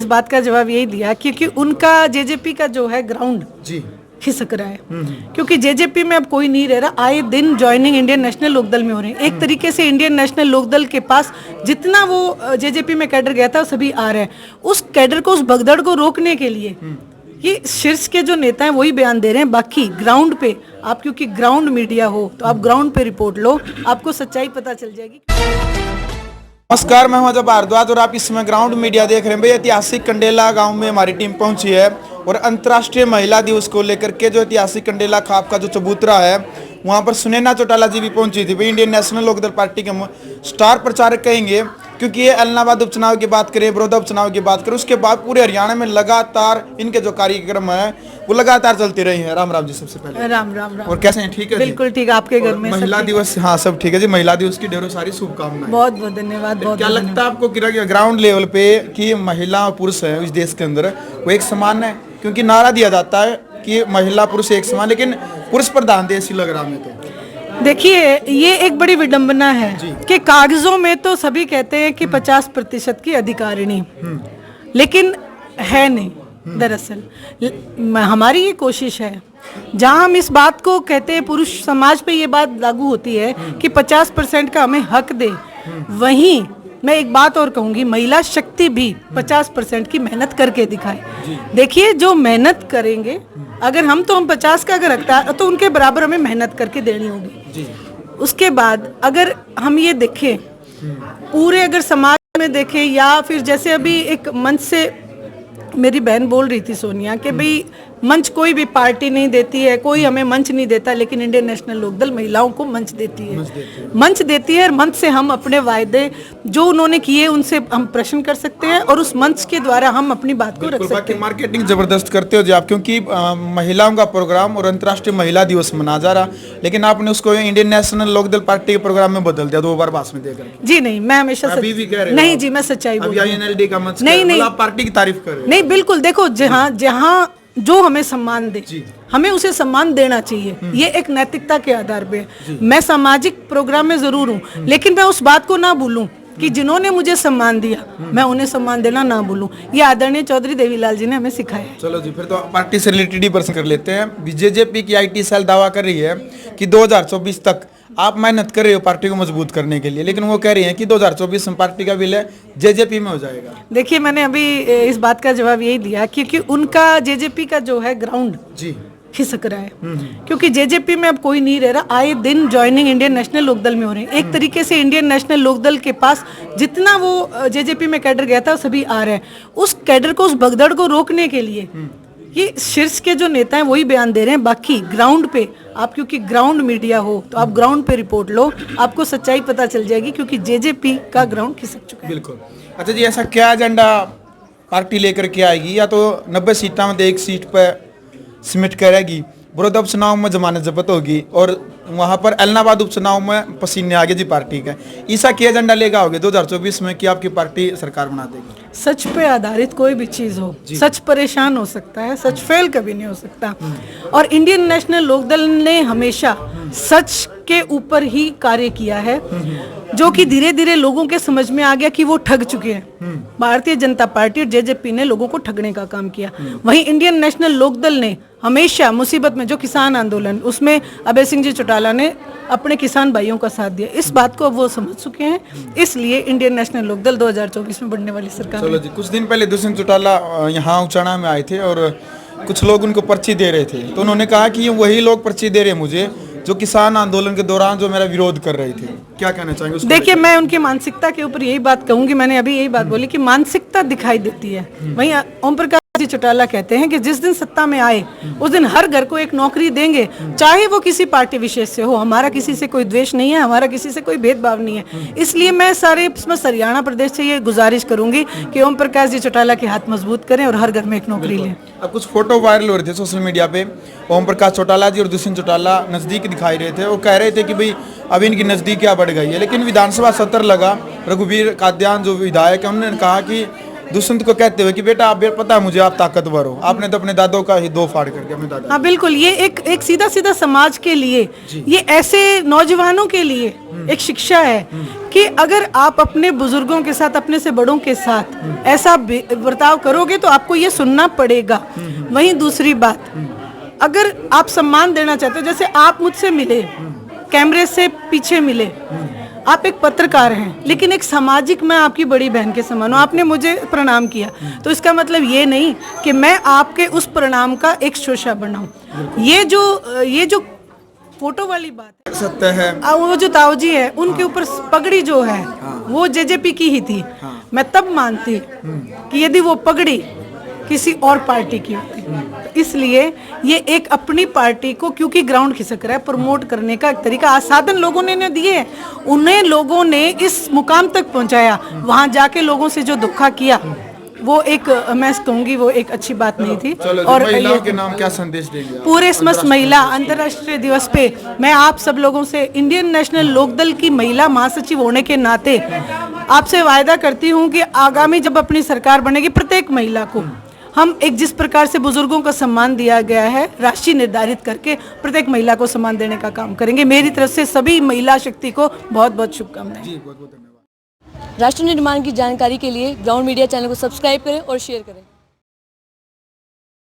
बात का जवाब यही दिया क्योंकि उनका जेजेपी का जो है ग्राउंड जी खिसक रहा है, क्योंकि जेजेपी में अब कोई नहीं रह रहा। आए दिन ज्वाइनिंग इंडियन नेशनल लोकदल में हो रहे हैं। एक तरीके से इंडियन नेशनल लोकदल के पास जितना वो जेजेपी में कैडर गया था सभी आ रहे हैं। उस कैडर को, उस भगदड़ को रोकने के लिए ये शीर्ष के जो नेता हैं वही बयान दे रहे हैं। बाकी ग्राउंड पे आप, क्योंकि ग्राउंड मीडिया हो तो आप ग्राउंड पे रिपोर्ट लो, आपको सच्चाई पता चल जाएगी। नमस्कार, मैं हूं अजय भारद्वाज और आप इस समय ग्राउंड मीडिया देख रहे हैं। भाई, ऐतिहासिक कंडेला गांव में हमारी टीम पहुंची है और अंतर्राष्ट्रीय महिला दिवस को लेकर के जो ऐतिहासिक कंडेला खाप का जो चबूतरा है वहां पर सुनैना चौटाला जी भी पहुंची थी। भाई, इंडियन नेशनल लोकदल पार्टी के स्टार प्रचारक कहेंगे, क्योंकि ये एलनाबाद उपचुनाव की बात करें, बड़ौदा उपचुनाव की बात करें, उसके बाद पूरे हरियाणा में लगातार इनके जो कार्यक्रम है वो लगातार चलते रहे हैं। राम राम जी। सबसे पहले राम राम राम। और कैसे हैं? ठीक है? बिल्कुल ठीक। आपके घर में महिला दिवस? हाँ, सब ठीक है जी। महिला दिवस की ढेरों सारी शुभकामनाएं। बहुत बहुत धन्यवाद। बहुत क्या लगता है आपको ग्राउंड लेवल पे कि महिला और पुरुष है इस देश के अंदर वो एक समान है? क्योंकि नारा दिया जाता है कि महिला पुरुष एक समान, लेकिन पुरुष प्रधान देश ही लग रहा है। तो देखिए, ये एक बड़ी विडंबना है कि कागजों में तो सभी कहते हैं कि 50% की अधिकारिणी, लेकिन है नहीं। दरअसल हमारी ये कोशिश है, जहां हम इस बात को कहते हैं पुरुष समाज पे ये बात लागू होती है कि 50% का हमें हक दे, वहीं मैं एक बात और कहूंगी, महिला शक्ति भी 50% की मेहनत करके दिखाए। देखिए, जो मेहनत करेंगे, अगर हम 50 का अगर रखता है तो उनके बराबर हमें मेहनत करके देनी होगी। उसके बाद अगर हम ये देखें, पूरे अगर समाज में देखें, या फिर जैसे अभी एक मंच से मेरी बहन बोल रही थी सोनिया कि भाई मंच कोई भी पार्टी नहीं देती है, कोई हमें मंच नहीं देता, लेकिन इंडियन नेशनल लोकदल महिलाओं को मंच देती है। मंच देती है और मंच से हम अपने वायदे जो उन्होंने किए उनसे हम प्रश्न कर सकते हैं और उस मंच के द्वारा हम अपनी बात को रख सकते हैं। मार्केटिंग जबरदस्त करते हो जी आप, क्योंकि महिलाओं का प्रोग्राम और अंतर्राष्ट्रीय महिला दिवस मना जा रहा, लेकिन आपने उसको इंडियन नेशनल लोकदल पार्टी के प्रोग्राम में बदल दिया 2 बार भाषण देकर। जी नहीं, मैं हमेशा अभी भी कह रहे हो? नहीं जी, मैं सच्चाई बोल रही हूं। एनएलडी का मंच नहीं, आप पार्टी की तारीफ कर रहे हो? नहीं, बिल्कुल। देखो, जहाँ जो हमें सम्मान दे, हमें उसे सम्मान देना चाहिए। ये एक नैतिकता के आधार पे। मैं सामाजिक प्रोग्राम में जरूर हूँ, लेकिन मैं उस बात को ना भूलूं कि जिन्होंने मुझे सम्मान दिया, मैं उन्हें सम्मान देना ना भूलूं। ये आदरणीय चौधरी देवीलाल जी ने हमें सिखाया है। चलो जी, फिर तो पार्टी से रिलेटेड ही प्रश्न कर लेते हैं। जेजेपी की आईटी सेल दावा कर रही है कि 2024 तक आप मेहनत कर रहे हो पार्टी को मजबूत करने के लिए, लेकिन वो कह रही है कि 2024 में पार्टी का विलय जेजेपी में हो जाएगा। देखिए, मैंने अभी इस बात का जवाब यही दिया क्योंकि उनका जेजेपी का जो है ग्राउंड जी खिसक रहा है, क्योंकि जेजेपी में अब कोई नहीं रह रहा। आए दिन ज्वाइनिंग इंडियन नेशनल लोकदल में हो रहे हैं। एक तरीके से इंडियन नेशनल लोकदल के पास जितना वो जेजेपी में कैडर गया था सभी आ रहे हैं। उस कैडर को, उस भगदड़ को रोकने के लिए ये शीर्ष के जो नेता हैं वही बयान दे रहे हैं। बाकी ग्राउंड पे आप, क्योंकि ग्राउंड मीडिया हो तो आप ग्राउंड पे रिपोर्ट लो, आपको सच्चाई पता चल जाएगी, क्योंकि जेजेपी का ग्राउंड खिसक चुका है। बिल्कुल। अच्छा जी, ऐसा क्या एजेंडा पार्टी लेकर के आएगी? या तो 90 सीटों में 1 सीट पर सिमट करेगी, बड़ौदा उपचुनाव में जमानत जब्त होगी, और वहां पर एलनाबाद उपचुनाव में पसीने आगे जी पार्टी का। ऐसा क्या एजेंडा लेगा होगे 2024 में कि आपकी पार्टी सरकार बना देगी? सच पे आधारित कोई भी चीज हो, सच परेशान हो सकता है, सच फेल कभी नहीं हो सकता। और इंडियन नेशनल लोकदल ने हमेशा सच के ऊपर ही कार्य किया है, जो कि धीरे धीरे लोगों के समझ में आ गया कि वो ठग चुके हैं। भारतीय जनता पार्टी और जेजेपी ने लोगों को ठगने का काम किया। वहीं इंडियन नेशनल लोकदल ने हमेशा मुसीबत में, जो किसान आंदोलन, उसमें अभय सिंह जी चौटाला ने अपने किसान भाइयों का साथ दिया। इस बात को वो समझ चुके हैं, इसलिए इंडियन नेशनल लोकदल 2024 में बनने वाली सरकार। चलो जी, कुछ दिन पहले दुष्यंत चौटाला यहाँ उचाना में आए थे और कुछ लोग उनको पर्ची दे रहे थे, तो उन्होंने कहा कि वही लोग पर्ची दे रहे हैं मुझे जो किसान आंदोलन के दौरान जो मेरा विरोध कर रहे थे। क्या कहना चाहेंगे? देखिए, मैं उनकी मानसिकता के ऊपर यही बात कहूंगी। मैंने अभी यही बात बोली कि मानसिकता दिखाई देती है। वहीं ओम प्रकाश जी चौटाला कहते हैं कि जिस दिन सत्ता में आए उस दिन हर घर को एक नौकरी देंगे, चाहे वो किसी पार्टी विशेष से हो। हमारा किसी से कोई द्वेष नहीं है, हमारा किसी से कोई भेदभाव नहीं है। इसलिए मैं हरियाणा प्रदेश से ये गुजारिश करूंगी कि ओम प्रकाश जी चौटाला के हाथ मजबूत करें और हर घर में एक नौकरी लें। अब कुछ फोटो वायरल हो रहे थे सोशल मीडिया पे, ओम प्रकाश चौटाला जी और दुष्यंत चौटाला नजदीक दिखाई रहे थे। वो कह रहे थे कि भाई अब इनकी नजदीकियां बढ़ गई है, लेकिन विधानसभा सत्र लगा, रघुवीर काद्यान जो विधायक है उन्होंने कहा कि दुष्यंत को कहते हुए कि बेटा आप, पता है मुझे आप ताकतवर हो, आपने तो अपने दादों का ही 2 फाड़ करके अपने दादा। हाँ बिल्कुल, ये एक सीधा सीधा समाज के लिए, ये ऐसे नौजवानों के लिए एक शिक्षा है कि अगर आप अपने बुजुर्गों के साथ, अपने से बड़ों के साथ ऐसा बर्ताव करोगे तो आपको ये सुनना पड़ेगा। वहीं दूसरी बात, अगर आप सम्मान देना चाहते हो, जैसे आप मुझसे मिले, कैमरे से पीछे मिले, आप एक पत्रकार हैं, लेकिन एक सामाजिक, मैं आपकी बड़ी बहन के समान हूँ, आपने मुझे प्रणाम किया, तो इसका मतलब ये नहीं कि मैं आपके उस प्रणाम का एक शोषा बनाऊं। ये जो फोटो वाली बात है, सत्य है। वो जो ताऊजी है, उनके ऊपर पगड़ी जो है वो जेजेपी की ही थी। मैं तब मानती कि यदि वो पगड़ी किसी और पार्टी की होती। तो इसलिए ये एक अपनी पार्टी को, क्योंकि ग्राउंड खिसक रहा है, प्रमोट करने का एक तरीका, साधन लोगों ने दिए, उन्हें लोगों ने इस मुकाम तक पहुंचाया। वहां जाके लोगों से जो धोखा किया, वो एक, मैं कहूंगी वो एक अच्छी बात नहीं थी। और महिलाओं के नाम क्या संदेश देंगे पूरे समस्त महिला अंतर्राष्ट्रीय दिवस पे मैं आप सब लोगों से, इंडियन नेशनल लोकदल की महिला महासचिव होने के नाते आपसे वायदा करती हूँ कि आगामी जब अपनी सरकार बनेगी, प्रत्येक महिला को हम एक, जिस प्रकार से बुजुर्गों का सम्मान दिया गया है, राशि निर्धारित करके प्रत्येक महिला को सम्मान देने का काम करेंगे। मेरी तरफ से सभी महिला शक्ति को बहुत बहुत शुभकामनाएं। जी, बहुत बहुत धन्यवाद। राष्ट्र निर्माण की जानकारी के लिए ग्राउंड मीडिया चैनल को सब्सक्राइब करें और शेयर करें।